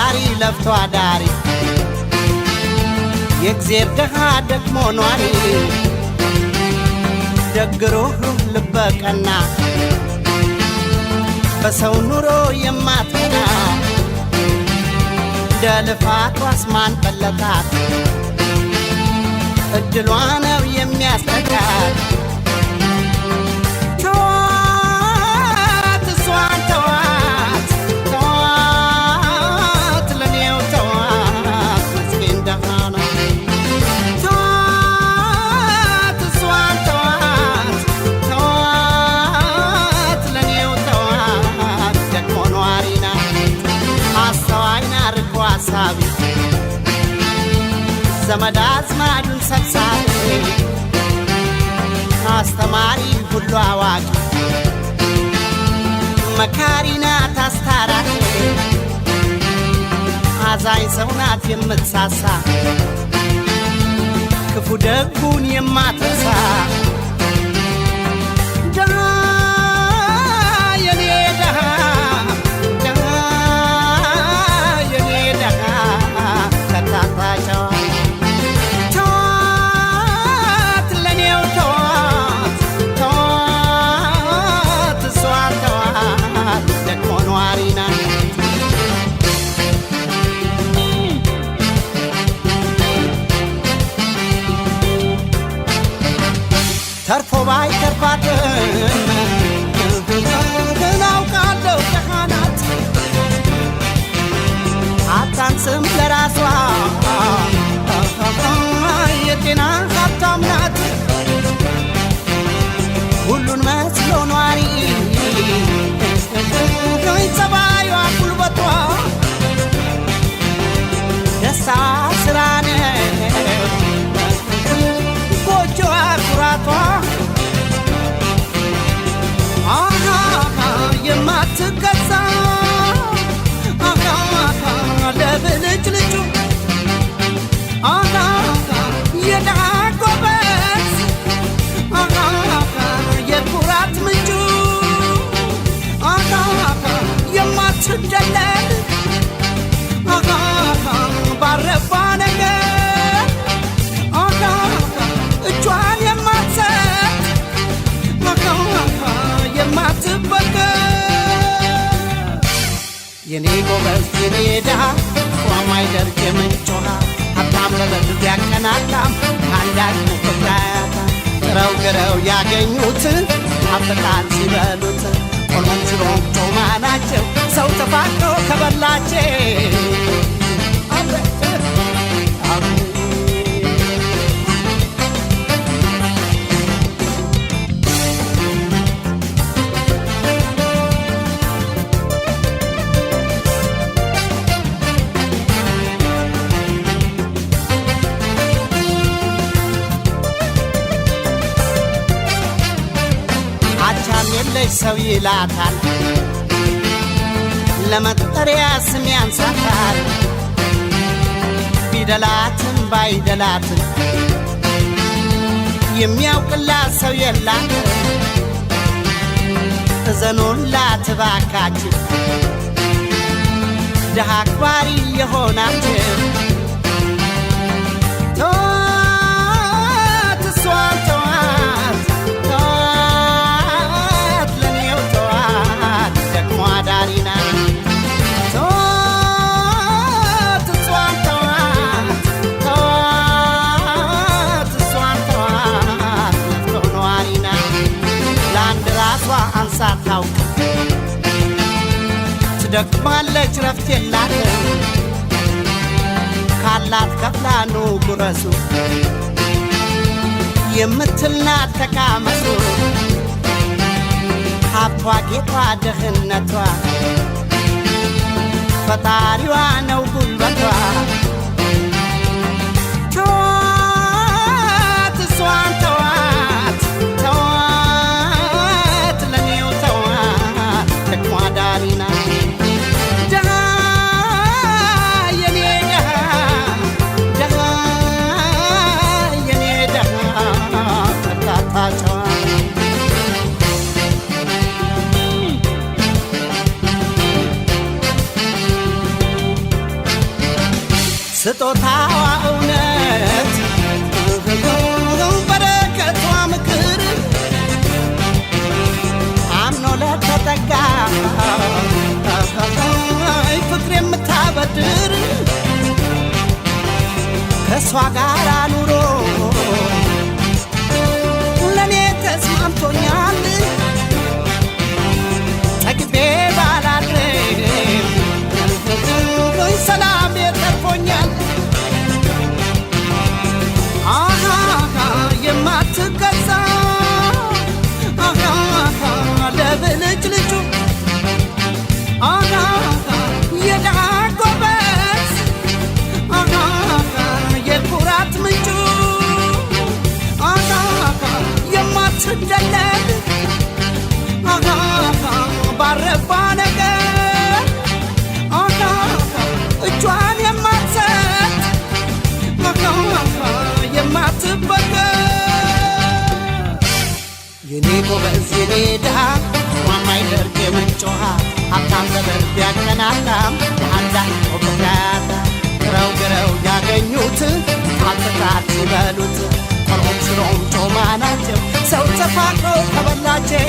ተማሪ ለፍቶ አዳሪ የእግዚአብሔር ደሃ ደግሞ ኗሪ ደግሮህ ልበቀና በሰው ኑሮ የማትቀና ደልፋት ዋስማን በለታት እድሏ ነው የሚያስጠጋት ተዋት እሷን ተዋት ተዋት ለኔው ተዋት ምስኪን ደሃ ነው ተዋት እሷን ተዋት ተዋት ለኔው ተዋት ደግሞ ኗሪ ናት አስተዋይና ርቆ አሳቢ ዘመድ አዝማዱን ሰብሳቢ አስተማሪ ሁሉ አዋቂ መካሪ ናት አስታራቂ አዛኝ ሰው ናት የምትሳሳ ክፉ ደጉን የማትረሳ ደሃ የኔ ደሃ ደሃ የኔ ደሃ ከታታቸው ተርፎ ባይ ተርፋትም ግን አውቃለሁ ደሃ ናት አታንስም ለራሷ የጤና ሀብታም ናት ሁሉን መስሎ ኗሪ ጸባዩዋ ጉልበቷ ደስታ ስራ ነው ጎጆዋ ኩራቷ የማትገዛ ለብልጭ ልጩ የደሃ ጎበዝ የኩራት ምንጩ የማትደለል ባረባ ነገር እጇን የማትሰጥ የማትበገር የኔ ጎበዝ የኔ ደሃ ዋማይደርግ የምንጭ ውሃ ሀብታም ለበልብ ያቀናጣም አንዳች ሙፍራያታ ግረው ግረው ያገኙትን አፍቃን ሲበሉት ሆኖም ችሎም ጮማ ናቸው ሰው ተፋቅሮ ከበላቸው የለሽ ሰው ይላታል ለመጠሪያ ስም ያንሳታል ቢደላትም ባይደላትም የሚያውቅላት ሰው የላት እዘኑላት እባካችሁ ደሃ አክባሪ የሆናችሁ ተዋት እሷን ተዋት ዳሪና ተዋት እሷን ተዋት ተዋት እሷን ተዋት ኗሪና ለአንድ ራሷ አንሳ ታውቅ ትደክማለች ረፍት የላትም ካላት ከፍላ ኑ ጉረሱ የምትልናት ተቃመሱ ሀብቷ ጌጧ ድህነቷ ፈጣሪዋ ነው ጉልበቷ ተዋት እሷን ተዋት ተዋት ለኔው ተዋት ደግሞ ዳሪና ደሃ የኔ ደሃ ደሃ የኔ ደሃ ከታታቸው የኔ ጎበዝ የኔ ድሃ ማማይደርቅ የምንጭ ውሃ ሀብታም ዘመድ ቢያቀናቃም አንዳንድ ወቅያታ ግረው ያገኙት አጥቃት ሲበሉት ቆሎም ሽሮም ጮማ ናቸው ሰው ተፋቅረው ከበላቸው